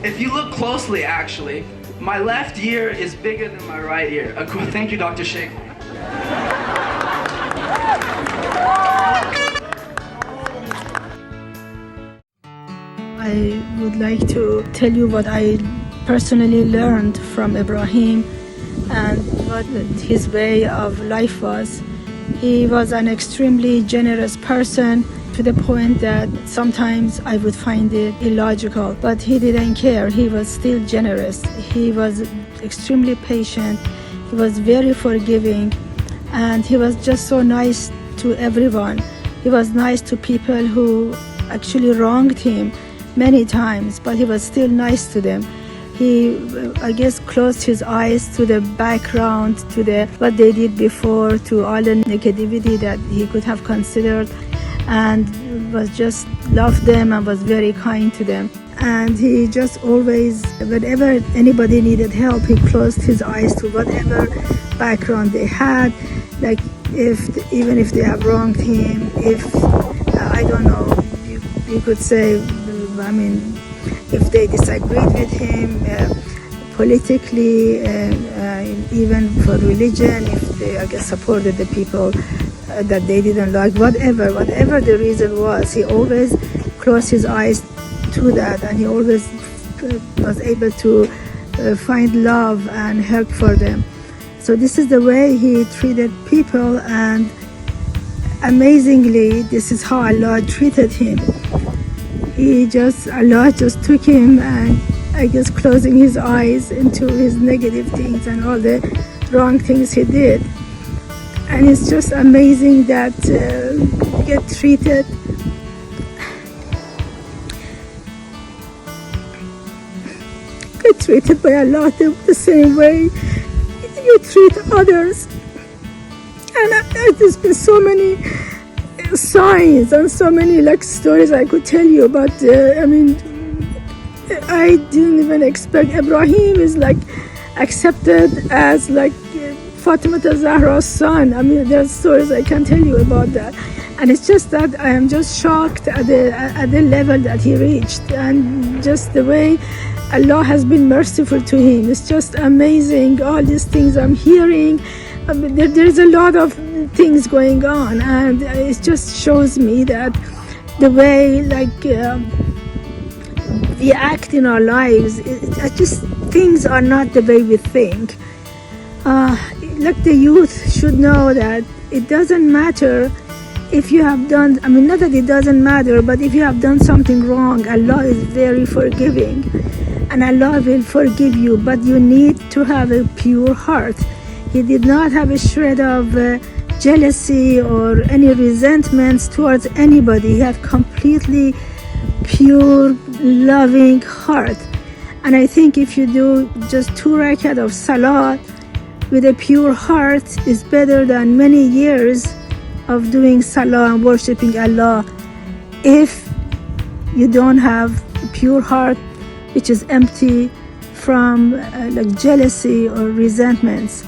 If you look closely, actually, my left ear is bigger than my right ear. Thank you, Dr. Sheikh. I would like to tell you what I personally learned from Ibrahim and what his way of life was. He was an extremely generous person, to the point that sometimes I would find it illogical, but he didn't care. He was still generous. He was extremely patient. He was very forgiving, and he was just so nice to everyone. He was nice to people who actually wronged him many times, but he was still nice to them. He, I guess, closed his eyes to the background, to what they did before, to all the negativity that he could have considered, and was just loved them and was very kind to them. And he just always, whenever anybody needed help, he closed his eyes to whatever background they had, like even if they have wronged him, if I don't know, you could say, I mean, if they disagreed with him politically, even for religion, if they, I guess, supported the people that they didn't like, whatever the reason was, he always closed his eyes to that, and he always was able to find love and help for them. So this is the way he treated people, and amazingly, this is how Allah treated him. Allah just took him, and I guess closing his eyes into his negative things and all the wrong things he did. And it's just amazing that you get treated by Allah the same way you treat others. And there's been so many signs and so many stories I could tell you, but I mean, I didn't even expect Ibrahim is accepted as Fatima Zahra's son. I mean, there's stories I can tell you about that, and it's just that I am just shocked at the level that he reached, and just the way Allah has been merciful to him. It's just amazing, all these things I'm hearing. I mean, there's a lot of things going on, and it just shows me that the way we act in our lives, just things are not the way we think. The youth should know that it doesn't matter if you have done, I mean, not that it doesn't matter, but if you have done something wrong, Allah is very forgiving, and Allah will forgive you, but you need to have a pure heart. He did not have a shred of jealousy or any resentments towards anybody. He had completely pure, loving heart. And I think if you do just 2 rakat of salat with a pure heart, is better than many years of doing salah and worshipping Allah. If you don't have a pure heart, which is empty from jealousy or resentments.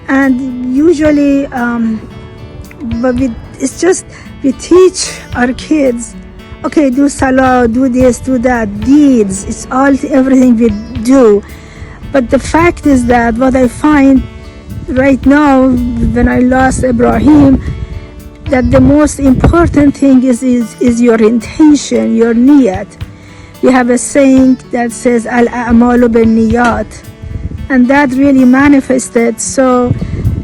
And usually, it's just we teach our kids, okay, do salah, do this, do that, deeds. It's everything we do. But the fact is that what I find right now, when I lost Ibrahim, that the most important thing is your intention, your niyat. We have a saying that says al-a'malu bin-niyat, and that really manifested so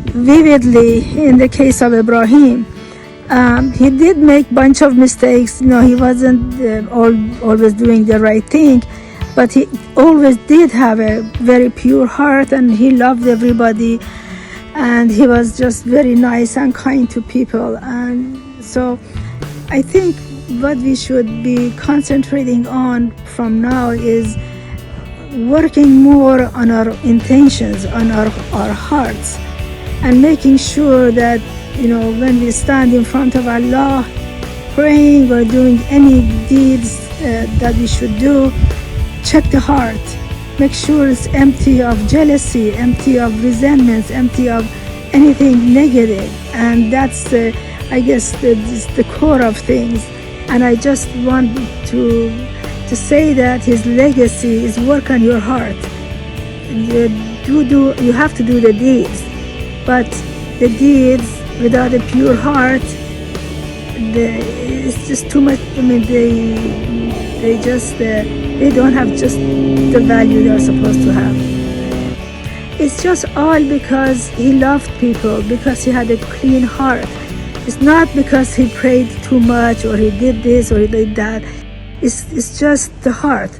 vividly in the case of Ibrahim. He did make a bunch of mistakes. He wasn't always doing the right thing, but he always did have a very pure heart, and he loved everybody, and he was just very nice and kind to people. And so I think what we should be concentrating on from now is working more on our intentions, on our hearts, and making sure that when we stand in front of Allah praying or doing any deeds that we should do, check the heart, make sure it's empty of jealousy, empty of resentments, empty of anything negative. And that's the core of things. And I just want to to say that his legacy is work on your heart. You have to do the deeds, but the deeds without a pure heart, it's just too much. I mean, they don't have just the value they're supposed to have. It's just all because he loved people, because he had a clean heart. It's not because he prayed too much or he did this or he did that. It's just the heart.